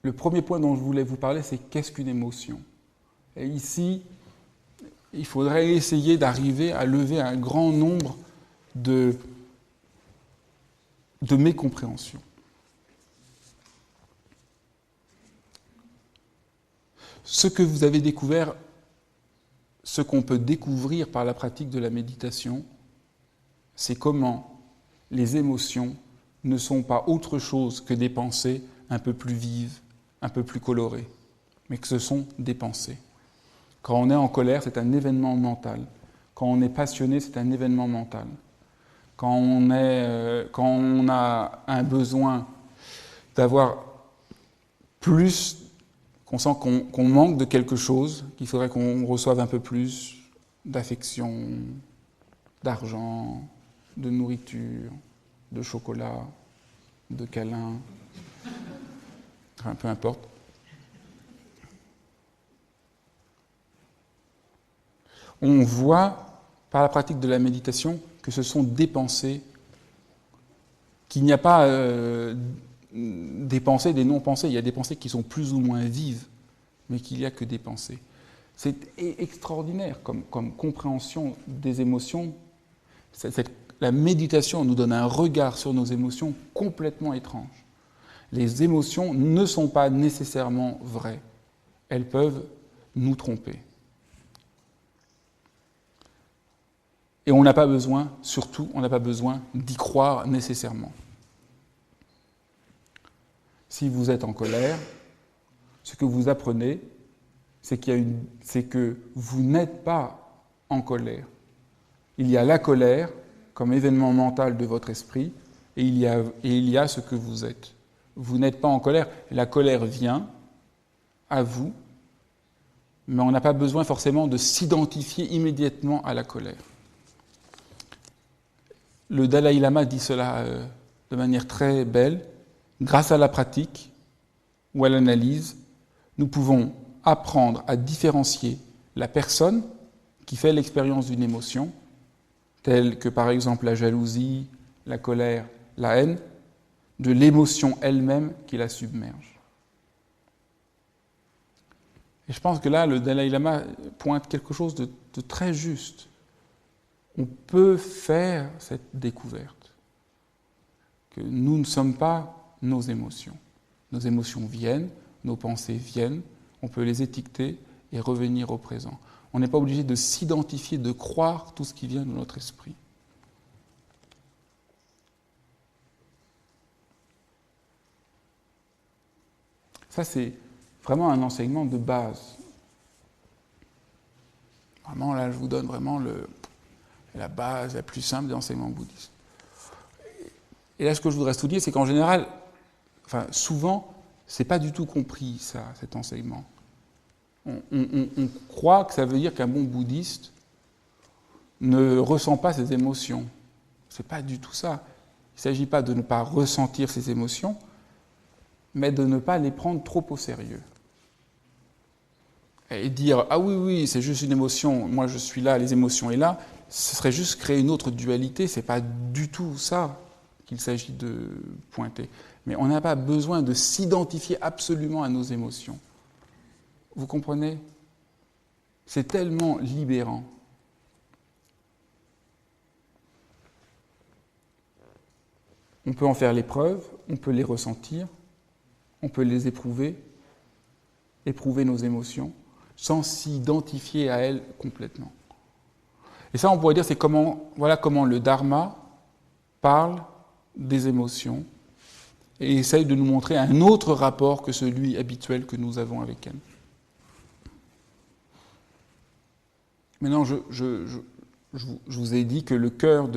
le premier point dont je voulais vous parler, c'est qu'est-ce qu'une émotion? Et ici, il faudrait essayer d'arriver à lever un grand nombre de mécompréhensions. Ce que vous avez découvert, ce qu'on peut découvrir par la pratique de la méditation, c'est comment les émotions ne sont pas autre chose que des pensées un peu plus vives, un peu plus colorées, mais que ce sont des pensées. Quand on est en colère, c'est un événement mental. Quand on est passionné, c'est un événement mental. Quand on a un besoin d'avoir plus, qu'on sent qu'on manque de quelque chose, qu'il faudrait qu'on reçoive un peu plus d'affection, d'argent, de nourriture, de chocolat, de câlins, enfin, peu importe. On voit par la pratique de la méditation que ce sont des pensées, qu'il n'y a pas des pensées, des non-pensées, il y a des pensées qui sont plus ou moins vives, mais qu'il n'y a que des pensées. C'est extraordinaire comme compréhension des émotions. La méditation nous donne un regard sur nos émotions complètement étrange. Les émotions ne sont pas nécessairement vraies. Elles peuvent nous tromper. Et on n'a pas besoin, surtout, on n'a pas besoin d'y croire nécessairement. Si vous êtes en colère, ce que vous apprenez, c'est que vous n'êtes pas en colère. Il y a la colère comme événement mental de votre esprit, et il y a ce que vous êtes. Vous n'êtes pas en colère. La colère vient à vous, mais on n'a pas besoin forcément de s'identifier immédiatement à la colère. Le Dalai Lama dit cela de manière très belle. Grâce à la pratique ou à l'analyse, nous pouvons apprendre à différencier la personne qui fait l'expérience d'une émotion, telle que par exemple la jalousie, la colère, la haine, de l'émotion elle-même qui la submerge. Et je pense que là, le Dalai Lama pointe quelque chose de très juste. On peut faire cette découverte, que nous ne sommes pas nos émotions. Nos émotions viennent, nos pensées viennent, on peut les étiqueter et revenir au présent. On n'est pas obligé de s'identifier, de croire tout ce qui vient de notre esprit. Ça, c'est vraiment un enseignement de base. Vraiment, là, je vous donne vraiment la base la plus simple des enseignements bouddhistes. Et là, ce que je voudrais souligner, c'est qu'en général, souvent, c'est pas du tout compris, ça, cet enseignement. On croit que ça veut dire qu'un bon bouddhiste ne ressent pas ses émotions. C'est pas du tout ça. Il ne s'agit pas de ne pas ressentir ses émotions, mais de ne pas les prendre trop au sérieux. Et dire « Ah oui, c'est juste une émotion, moi je suis là, les émotions sont là », ce serait juste créer une autre dualité, c'est pas du tout ça qu'il s'agit de pointer. Mais on n'a pas besoin de s'identifier absolument à nos émotions. Vous comprenez? C'est tellement libérant. On peut en faire l'épreuve, on peut les ressentir, on peut les éprouver nos émotions, sans s'identifier à elles complètement. Et ça, on pourrait dire, voilà comment le Dharma parle des émotions et essaye de nous montrer un autre rapport que celui habituel que nous avons avec elles. Maintenant, je vous ai dit que le cœur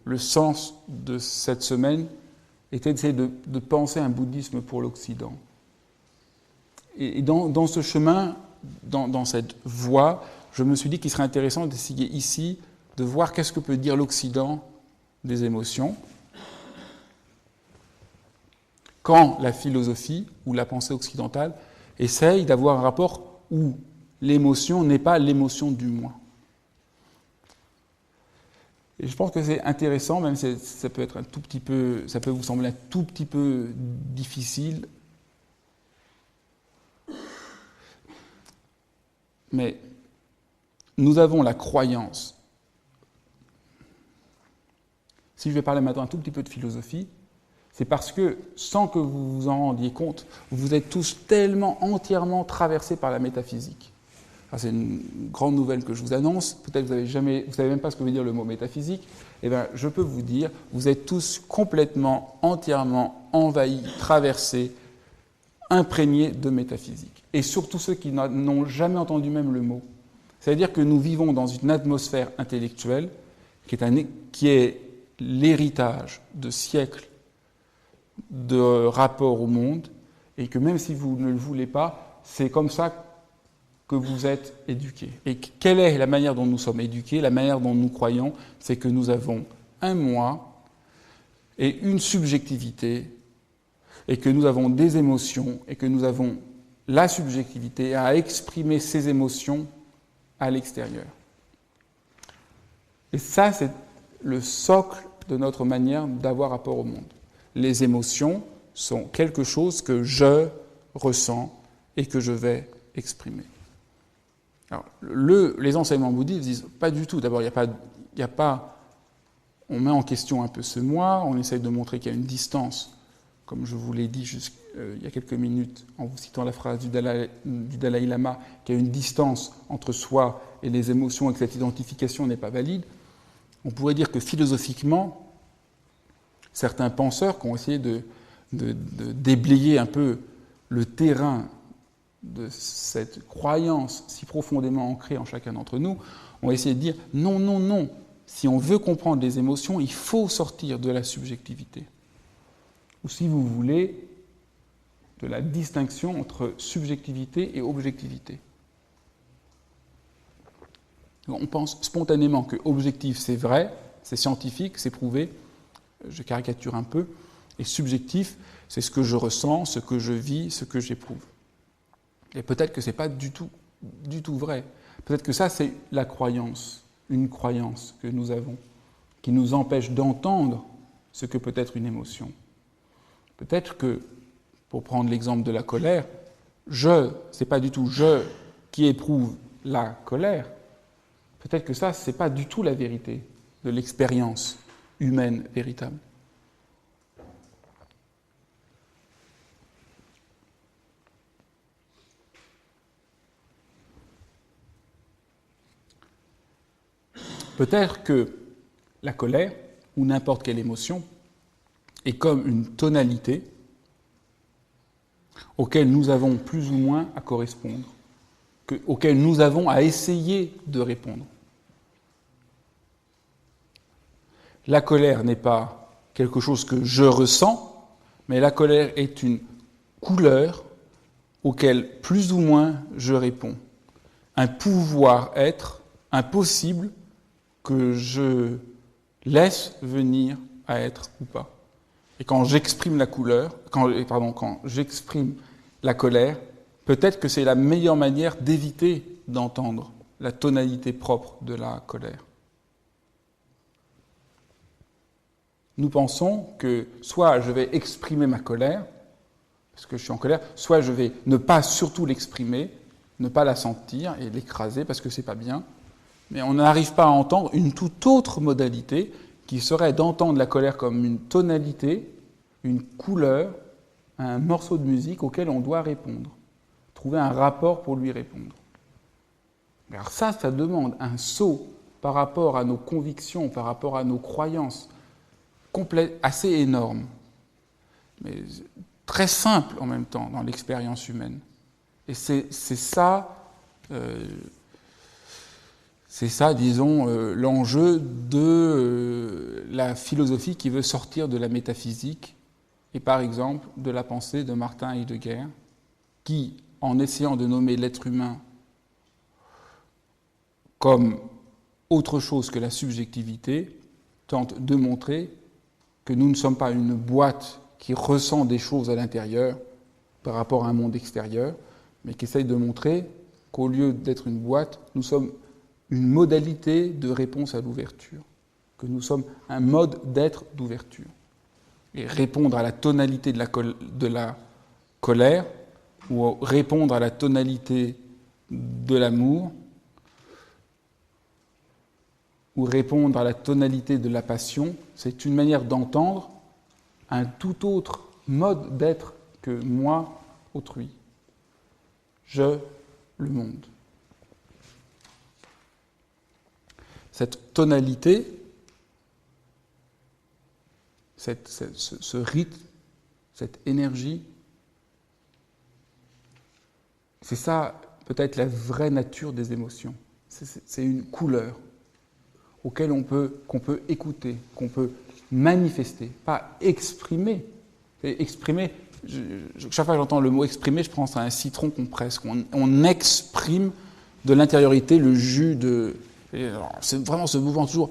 le sens de cette semaine était d'essayer de penser un bouddhisme pour l'Occident. Et dans ce chemin, dans cette voie, je me suis dit qu'il serait intéressant d'essayer ici de voir qu'est-ce que peut dire l'Occident des émotions quand la philosophie ou la pensée occidentale essaye d'avoir un rapport où l'émotion n'est pas l'émotion du moi. Et je pense que c'est intéressant, même si ça peut être un tout petit peu, ça peut vous sembler un tout petit peu difficile, mais nous avons la croyance. Si je vais parler maintenant un tout petit peu de philosophie, c'est parce que, sans que vous vous en rendiez compte, vous êtes tous tellement entièrement traversés par la métaphysique. Alors, c'est une grande nouvelle que je vous annonce. Peut-être que vous ne savez même pas ce que veut dire le mot métaphysique. Eh bien, je peux vous dire, vous êtes tous complètement, entièrement envahis, traversés, imprégnés de métaphysique. Et surtout ceux qui n'ont jamais entendu même le mot. C'est-à-dire que nous vivons dans une atmosphère intellectuelle qui est l'héritage de siècles de rapport au monde, et que même si vous ne le voulez pas, c'est comme ça que vous êtes éduqués. Et quelle est la manière dont nous sommes éduqués? La manière dont nous croyons, c'est que nous avons un moi et une subjectivité, et que nous avons des émotions, et que nous avons la subjectivité à exprimer ces émotions à l'extérieur. Et ça, c'est le socle de notre manière d'avoir rapport au monde. Les émotions sont quelque chose que je ressens et que je vais exprimer. Alors, les enseignements bouddhistes disent pas du tout. D'abord, on met en question un peu ce moi, on essaye de montrer qu'il y a une distance, comme je vous l'ai dit il y a quelques minutes en vous citant la phrase du Dalai Lama, qu'il y a une distance entre soi et les émotions et que cette identification n'est pas valide. On pourrait dire que philosophiquement, certains penseurs qui ont essayé de déblayer un peu le terrain de cette croyance si profondément ancrée en chacun d'entre nous, ont essayé de dire non, non, non, si on veut comprendre les émotions, il faut sortir de la subjectivité. Ou si vous voulez, de la distinction entre subjectivité et objectivité. On pense spontanément que objectif, c'est vrai, c'est scientifique, c'est prouvé, je caricature un peu, et subjectif, c'est ce que je ressens, ce que je vis, ce que j'éprouve. Et peut-être que ce n'est pas du tout vrai. Peut-être que ça, c'est la croyance, une croyance que nous avons, qui nous empêche d'entendre ce que peut être une émotion. Peut-être que, pour prendre l'exemple de la colère, c'est pas du tout je qui éprouve la colère. Peut-être que ça, c'est pas du tout la vérité de l'expérience humaine véritable. Peut-être que la colère, ou n'importe quelle émotion, est comme une tonalité auquel nous avons plus ou moins à correspondre, auquel nous avons à essayer de répondre. La colère n'est pas quelque chose que je ressens, mais la colère est une couleur auquel plus ou moins je réponds. Un pouvoir-être, un possible que je laisse venir à être ou pas. Et quand j'exprime quand j'exprime la colère, peut-être que c'est la meilleure manière d'éviter d'entendre la tonalité propre de la colère. Nous pensons que soit je vais exprimer ma colère, parce que je suis en colère, soit je vais ne pas surtout l'exprimer, ne pas la sentir et l'écraser parce que c'est pas bien, mais on n'arrive pas à entendre une toute autre modalité qui serait d'entendre la colère comme une tonalité, une couleur, un morceau de musique auquel on doit répondre, trouver un rapport pour lui répondre. Alors ça demande un saut par rapport à nos convictions, par rapport à nos croyances, assez énorme, mais très simple en même temps dans l'expérience humaine. Et c'est ça, disons, l'enjeu de la philosophie qui veut sortir de la métaphysique et par exemple de la pensée de Martin Heidegger, qui, en essayant de nommer l'être humain comme autre chose que la subjectivité, tente de montrer que nous ne sommes pas une boîte qui ressent des choses à l'intérieur par rapport à un monde extérieur, mais qui essaye de montrer qu'au lieu d'être une boîte, nous sommes une modalité de réponse à l'ouverture, que nous sommes un mode d'être d'ouverture. Et répondre à la tonalité de la colère, ou répondre à la tonalité de l'amour, ou répondre à la tonalité de la passion, c'est une manière d'entendre un tout autre mode d'être que moi, autrui. Je, le monde. Cette tonalité, ce rythme, cette énergie, c'est ça peut-être la vraie nature des émotions. C'est une couleur qu'on peut écouter, qu'on peut manifester, pas exprimer. Exprimer, chaque fois que j'entends le mot exprimer, je pense à un citron qu'on presse. On exprime de l'intériorité le jus de... C'est vraiment ce mouvement toujours...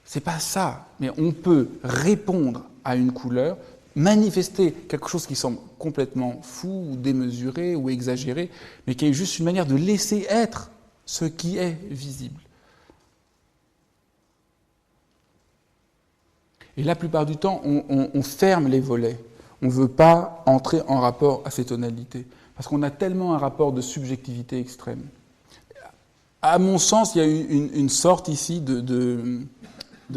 C'est pas ça, mais on peut répondre à une couleur, manifester quelque chose qui semble complètement fou ou démesuré ou exagéré, mais qui est juste une manière de laisser être ce qui est visible. Et la plupart du temps, on ferme les volets. On ne veut pas entrer en rapport à ces tonalités, parce qu'on a tellement un rapport de subjectivité extrême. À mon sens, il y a une sorte ici de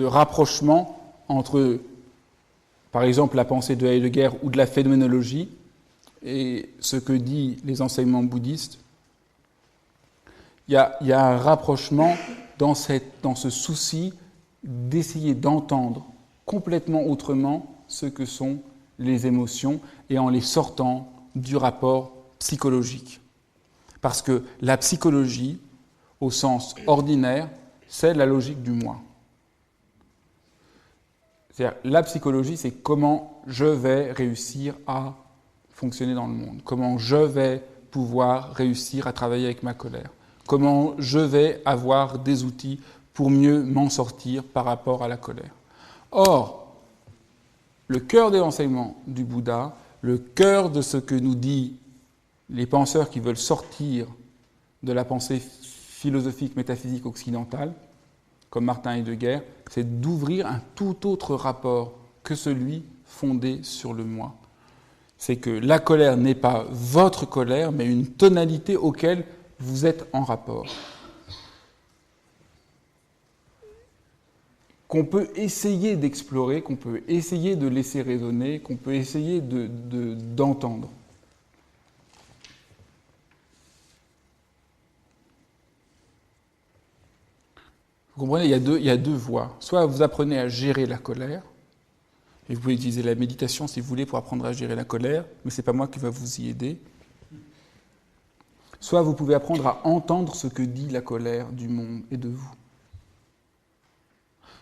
rapprochement entre, par exemple, la pensée de Heidegger ou de la phénoménologie et ce que disent les enseignements bouddhistes. Il y a un rapprochement dans ce souci d'essayer d'entendre complètement autrement ce que sont les émotions et en les sortant du rapport psychologique. Parce que la psychologie, au sens ordinaire, c'est la logique du moi. C'est-à-dire, la psychologie, c'est comment je vais réussir à fonctionner dans le monde, comment je vais pouvoir réussir à travailler avec ma colère, comment je vais avoir des outils pour mieux m'en sortir par rapport à la colère. Or, le cœur des enseignements du Bouddha, le cœur de ce que nous disent les penseurs qui veulent sortir de la pensée philosophique, métaphysique occidentale, comme Martin Heidegger, c'est d'ouvrir un tout autre rapport que celui fondé sur le moi. C'est que la colère n'est pas votre colère, mais une tonalité auquel vous êtes en rapport. Qu'on peut essayer d'explorer, qu'on peut essayer de laisser résonner, qu'on peut essayer d'entendre. Vous comprenez, il y a deux voies. Soit vous apprenez à gérer la colère, et vous pouvez utiliser la méditation si vous voulez pour apprendre à gérer la colère, mais ce n'est pas moi qui va vous y aider. Soit vous pouvez apprendre à entendre ce que dit la colère du monde et de vous.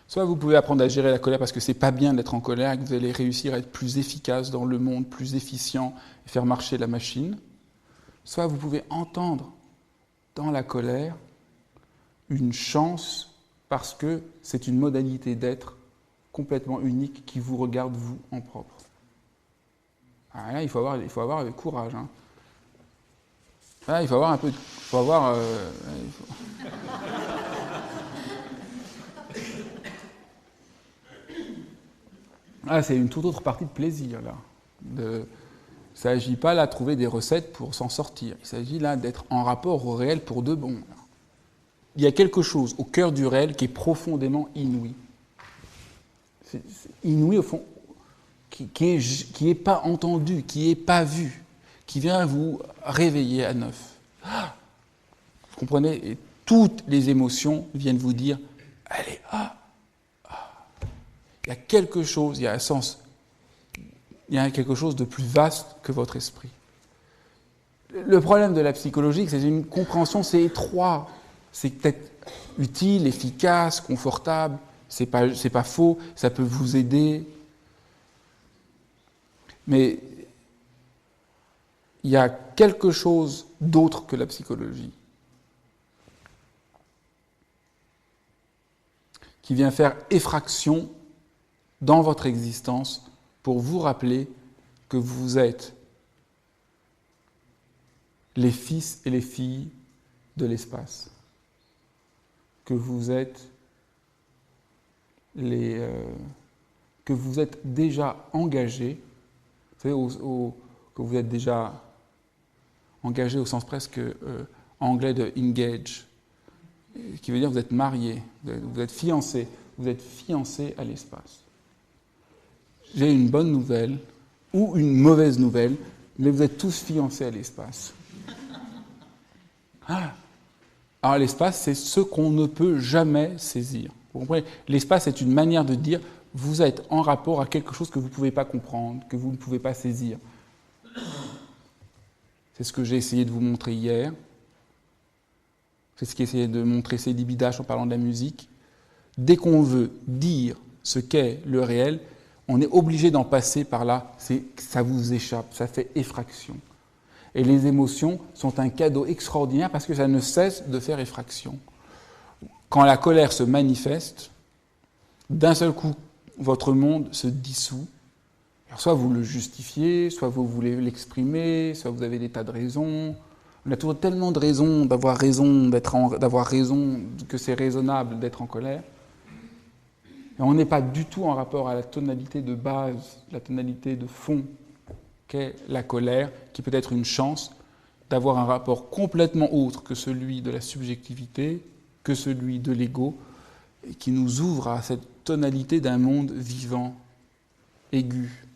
Soit vous pouvez apprendre à gérer la colère parce que c'est pas bien d'être en colère et que vous allez réussir à être plus efficace dans le monde, plus efficient et faire marcher la machine. Soit vous pouvez entendre dans la colère une chance parce que c'est une modalité d'être complètement unique qui vous regarde vous en propre. Alors là, il faut avoir le courage. Hein. Là, il faut avoir un peu... Ah, c'est une toute autre partie de plaisir, là. Il ne s'agit pas, là, de trouver des recettes pour s'en sortir. Il s'agit, là, d'être en rapport au réel pour de bon. Là. Il y a quelque chose au cœur du réel qui est profondément inouï. C'est inouï, au fond, qui est pas entendu, qui est pas vu, qui vient vous réveiller à neuf. Ah, vous comprenez? Et toutes les émotions viennent vous dire « Allez, il y a quelque chose, il y a un sens, il y a quelque chose de plus vaste que votre esprit. » Le problème de la psychologie, c'est une compréhension, c'est étroit, c'est peut-être utile, efficace, confortable, c'est pas faux, ça peut vous aider, mais il y a quelque chose d'autre que la psychologie qui vient faire effraction dans votre existence pour vous rappeler que vous êtes les fils et les filles de l'espace, que vous êtes que vous êtes déjà engagé, vous savez, que vous êtes déjà engagé au sens presque anglais de engage, qui veut dire que vous êtes marié, vous êtes fiancé à l'espace. J'ai une bonne nouvelle ou une mauvaise nouvelle, mais vous êtes tous fiancés à l'espace. Ah. Alors l'espace, c'est ce qu'on ne peut jamais saisir. Vous comprenez ? L'espace est une manière de dire vous êtes en rapport à quelque chose que vous ne pouvez pas comprendre, que vous ne pouvez pas saisir. C'est ce que j'ai essayé de vous montrer hier. C'est ce qu'essayait de montrer Cédie Bidache en parlant de la musique. Dès qu'on veut dire ce qu'est le réel, on est obligé d'en passer par là. Ça vous échappe, ça fait effraction. Et les émotions sont un cadeau extraordinaire parce que ça ne cesse de faire effraction. Quand la colère se manifeste, d'un seul coup, votre monde se dissout. Alors, soit vous le justifiez, soit vous voulez l'exprimer, soit vous avez des tas de raisons. On a toujours tellement de raisons d'avoir raison, que c'est raisonnable d'être en colère. Et on n'est pas du tout en rapport à la tonalité de base, la tonalité de fond qu'est la colère, qui peut être une chance d'avoir un rapport complètement autre que celui de la subjectivité, que celui de l'ego, et qui nous ouvre à cette tonalité d'un monde vivant, aigu,